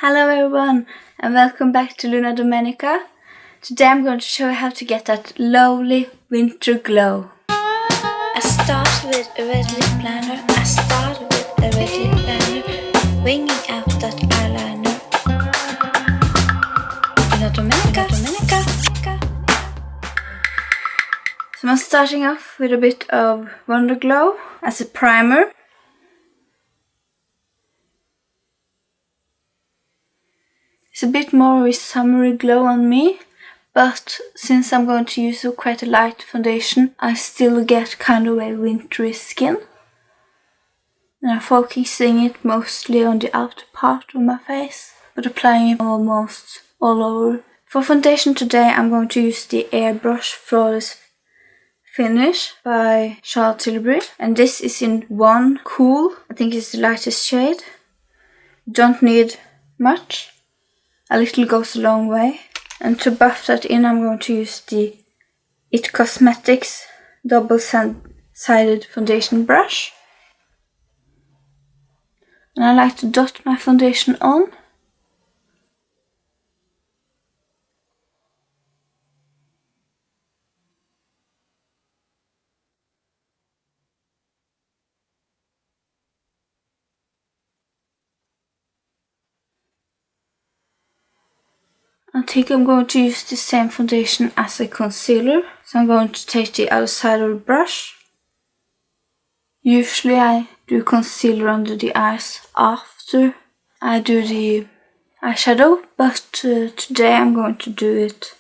Hello everyone and welcome back to Luna Domenica. Today I'm going to show you how to get that lovely winter glow. I start with a red lip liner. Winging out that eyeliner. Luna Domenica. So I'm starting off with a bit of Winterglow as a primer. It's a bit more of a summery glow on me, but since I'm going to use quite a light foundation, I still get kind of a wintry skin. And I'm focusing it mostly on the outer part of my face, but applying it almost all over. For foundation today, I'm going to use the Airbrush Flawless Finish by Tilbury, and this is in one cool. I think it's the lightest shade. You don't need much. A little goes a long way. And to buff that in, I'm going to use the It Cosmetics double-sided foundation brush. And I like to dot my foundation on. I think I'm going to use the same foundation as a concealer. So I'm going to take the other side of the brush. Usually I do concealer under the eyes after I do the eyeshadow. But today I'm going to do it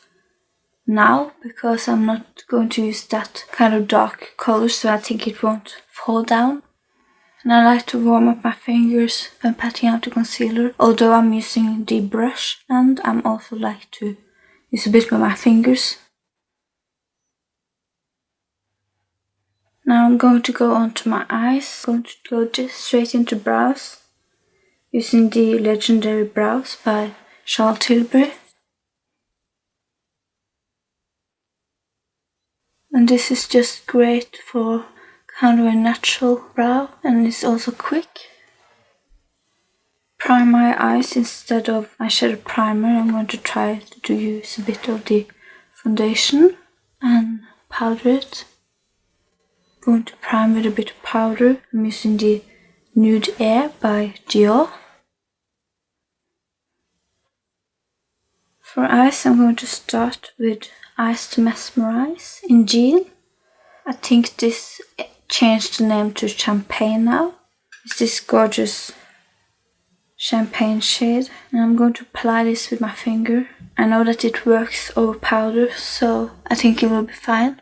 now because I'm not going to use that kind of dark color, so I think it won't fall down. And I like to warm up my fingers when patting out the concealer, although I'm using the brush, and I'm also like to use a bit with my fingers. Now I'm going to go onto my eyes. I'm going to go just straight into brows, using the Legendary Brows by Tilbury. And this is just great for kind of a natural brow, and it's also quick. Prime my eyes instead of eyeshadow primer. I'm going to try to use a bit of the foundation and powder it. I'm going to prime with a bit of powder. I'm using the Nude Air by Dior. For eyes, I'm going to start with Eyes to Mesmerise in Jean. I think this changed the name to Champagne now. It's this gorgeous champagne shade, and I'm going to apply this with my finger. I know that it works over powder, so I think it will be fine.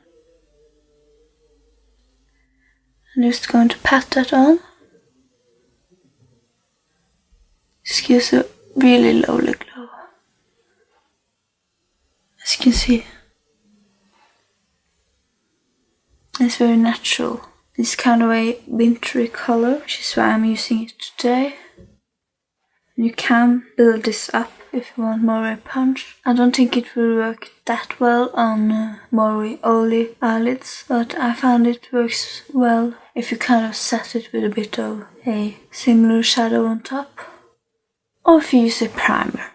I'm just going to pat that on. This gives a really lovely glow, as you can see. It's very natural. It's kind of a wintry color, which is why I'm using it today. You can build this up if you want more of a punch. I don't think it will work that well on more oily eyelids, but I found it works well if you kind of set it with a bit of a similar shadow on top, or if you use a primer.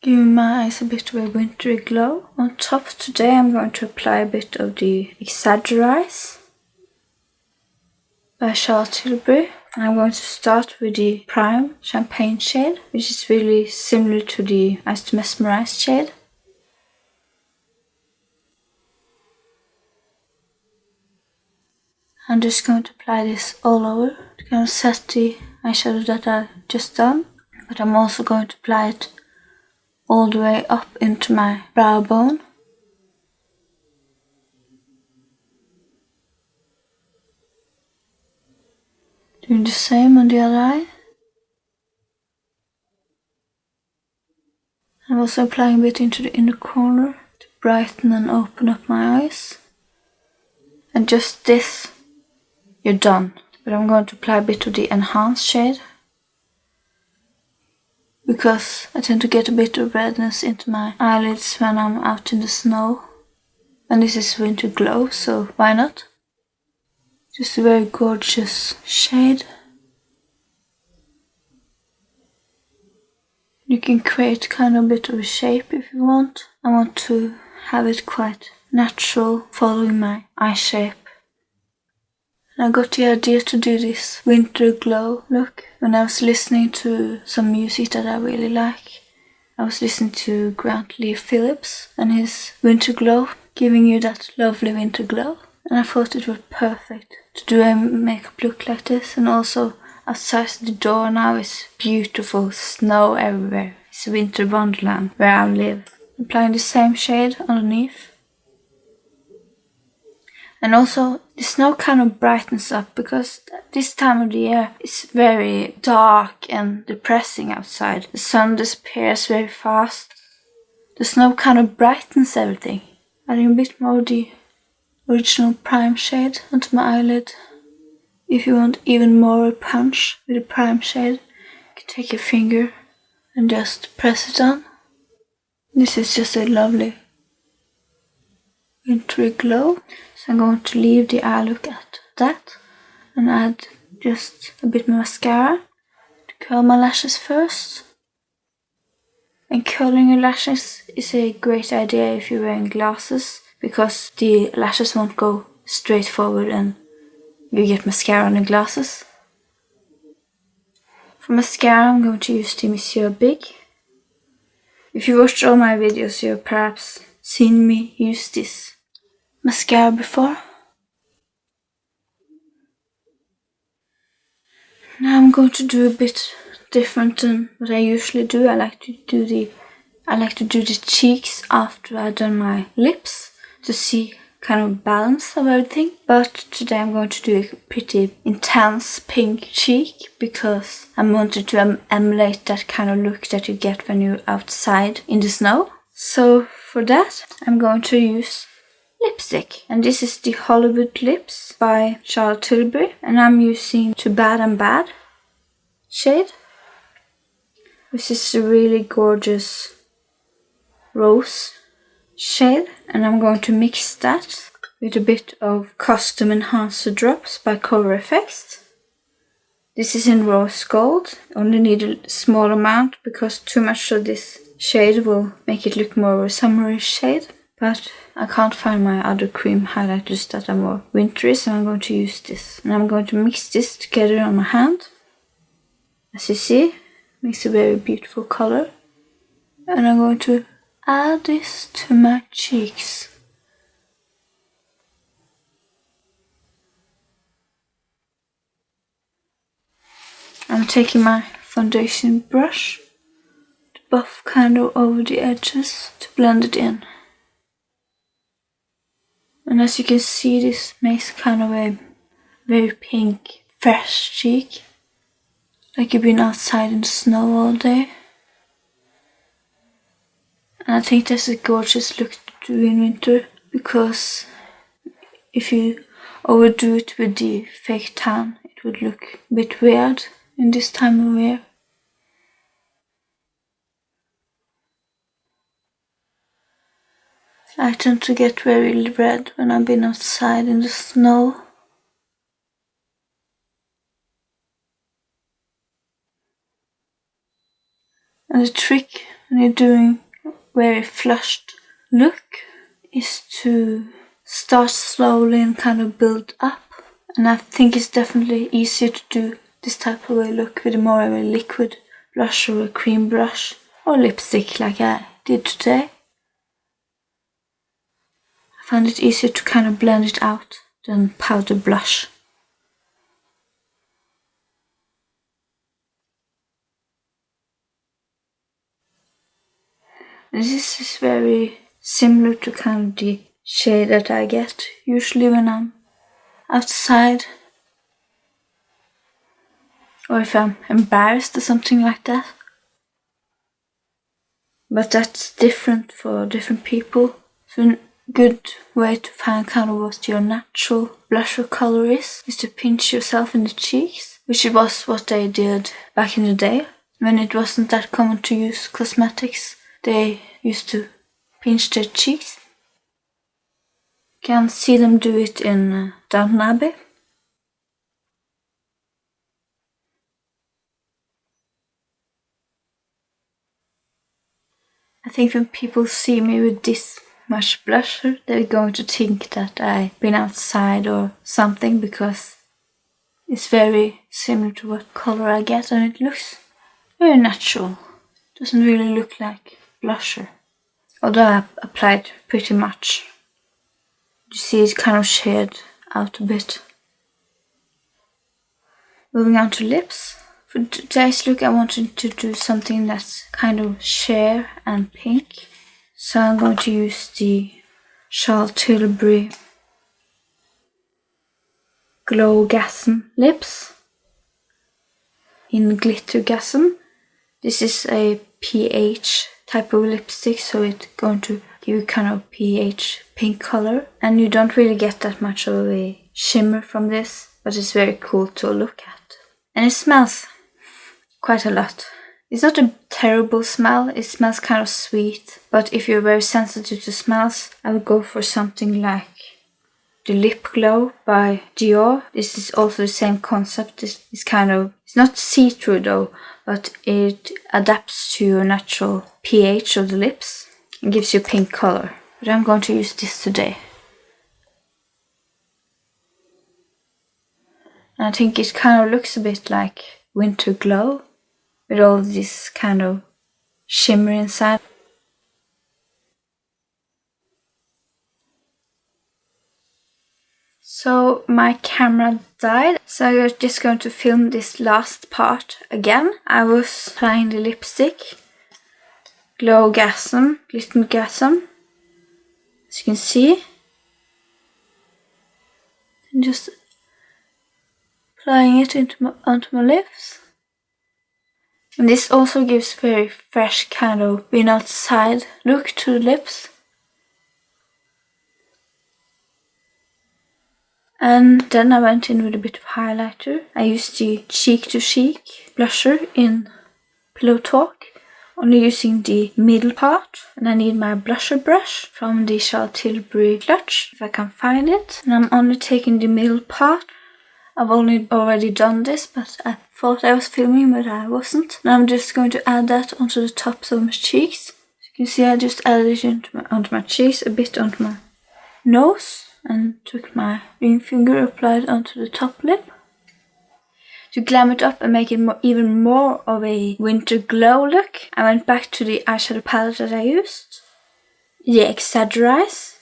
Giving my eyes a bit of a wintry glow. On top today I'm going to apply a bit of the Exagger-Eyes by Tilbury. And I'm going to start with the Prime Champagne shade, which is really similar to the Eyes to Mesmerise shade. I'm just going to apply this all over to kind of set the eyeshadow that I've just done. But I'm also going to apply it all the way up into my brow bone. Doing the same on the other eye. I'm also applying a bit into the inner corner to brighten and open up my eyes. And just this, you're done. But I'm going to apply a bit of the enhanced shade, because I tend to get a bit of redness into my eyelids when I'm out in the snow. And this is Winterglow, so why not? Just a very gorgeous shade. You can create kind of a bit of a shape if you want. I want to have it quite natural, following my eye shape. And I got the idea to do this Winterglow look when I was listening to some music that I really like. I was listening to Grant-Lee Phillips and his Winterglow, giving you that lovely winter glow. And I thought it was perfect to do a makeup look like this. And also outside the door now is beautiful snow everywhere. It's winter wonderland where I live. Applying the same shade underneath. And also the snow kind of brightens up because this time of the year it's very dark and depressing outside. The sun disappears very fast. The snow kind of brightens everything. Adding a bit more of the original prime shade onto my eyelid. If you want even more punch with the prime shade, you can take your finger and just press it on. This is just a lovely wintry glow. So I'm going to leave the eye look at that and add just a bit more mascara to curl my lashes first. And curling your lashes is a great idea if you're wearing glasses, because the lashes won't go straight forward and you get mascara on the glasses. For mascara I'm going to use the Monsieur Big. If you watched all my videos you've perhaps seen me use this mascara before. Now I'm going to do a bit different than what I usually do. I like to do the cheeks after I've done my lips to see kind of balance of everything. But today I'm going to do a pretty intense pink cheek because I wanted to emulate that kind of look that you get when you're outside in the snow. So for that I'm going to use lipstick, and this is the Hollywood Lips by Tilbury, and I'm using Too Bad and Bad shade, which is a really gorgeous rose shade, and I'm going to mix that with a bit of Custom Enhancer Drops by Cover Effects. This is in rose gold. Only need a small amount because too much of this shade will make it look more of a summery shade. But I can't find my other cream highlighters that are more wintry, so I'm going to use this. And I'm going to mix this together on my hand. As you see, makes a very beautiful color. And I'm going to add this to my cheeks. I'm taking my foundation brush to buff kind of over the edges to blend it in. And as you can see, this makes kind of a very pink, fresh cheek. Like you've been outside in the snow all day. And I think that's a gorgeous look to do in winter, because if you overdo it with the fake tan, it would look a bit weird in this time of year. I tend to get very red when I've been outside in the snow. And the trick when you're doing very flushed look is to start slowly and kind of build up. And I think it's definitely easier to do this type of a look with more of a liquid blush or a cream brush or lipstick like I did today. I find it easier to kind of blend it out than powder blush. This is very similar to kind of the shade that I get usually when I'm outside, or if I'm embarrassed or something like that. But that's different for different people. So a good way to find kind of what your natural blusher color is to pinch yourself in the cheeks, which was what they did back in the day when it wasn't that common to use cosmetics. They used to pinch their cheeks. You can see them do it in Downton Abbey. think when people see me with this much blusher, they're going to think that I've been outside or something, because it's very similar to what color I get, and it looks very natural. Doesn't really look like blusher, although I applied pretty much. You see it kind of shaded out a bit. Moving on to lips. For today's look I wanted to do something that's kind of sheer and pink. So I'm going to use the Tilbury Glowgasm lips in Glittergasm. This is a pH type of lipstick, so it's going to give you kind of pH pink color. And you don't really get that much of a shimmer from this, but it's very cool to look at. And it smells quite a lot. It's not a terrible smell, it smells kind of sweet, but if you're very sensitive to smells, I would go for something like the Lip Glow by Dior. This is also the same concept. It's not see-through though, but it adapts to your natural pH of the lips and gives you pink color. But I'm going to use this today. And I think it kind of looks a bit like Winterglow, with all this kind of shimmer inside. So my camera died, so I'm just going to film this last part again. I was applying the lipstick, Glittergasm, as you can see. And just applying it onto my lips. And this also gives very fresh kind of being outside look to the lips. And then I went in with a bit of highlighter. I used the Chic to Chic blusher in Pillow Talk, only using the middle part. And I need my blusher brush from the Tilbury clutch, if I can find it. And I'm only taking the middle part. I've already done this, but I thought I was filming, but I wasn't. Now I'm just going to add that onto the tops of my cheeks. As you can see, I just added it onto my cheeks, a bit onto my nose, and took my ring finger, applied onto the top lip. To glam it up and make it even more of a winter glow look, I went back to the eyeshadow palette that I used, the Exagger-Eyes.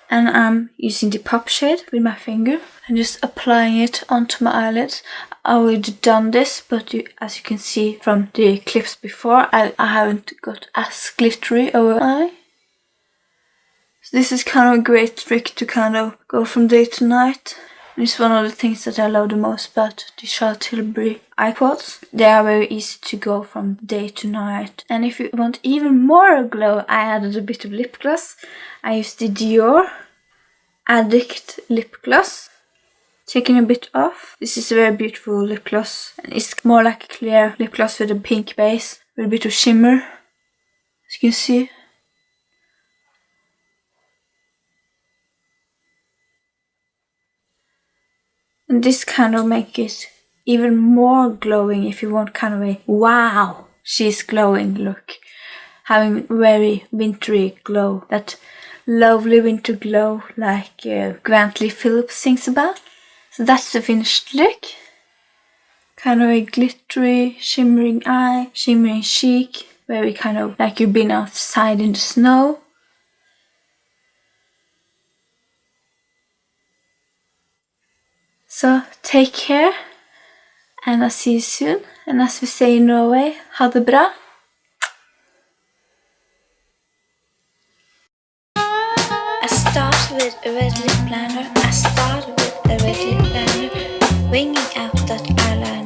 And I'm using the pop shade with my finger and just applying it onto my eyelids. I already done this, but as you can see from the clips before, I haven't got as glittery over my eye. So this is kind of a great trick to kind of go from day to night. And it's one of the things that I love the most about the Tilbury eye quads. They are very easy to go from day to night. And if you want even more glow, I added a bit of lip gloss. I used the Dior Addict lip gloss. Taking a bit off. This is a very beautiful lip gloss. And it's more like a clear lip gloss with a pink base, with a bit of shimmer, as you can see. And this kind of make it even more glowing if you want kind of a wow, she's glowing look. Having very wintry glow, that lovely winter glow like Grant-Lee Phillips sings about. So that's the finished look. Kind of a glittery, shimmering eye, shimmering cheek, very kind of like you've been outside in the snow. So take care, and I'll see you soon. And as we say in Norway, ha det bra. I start with a red lip liner. Winging out that eyeliner.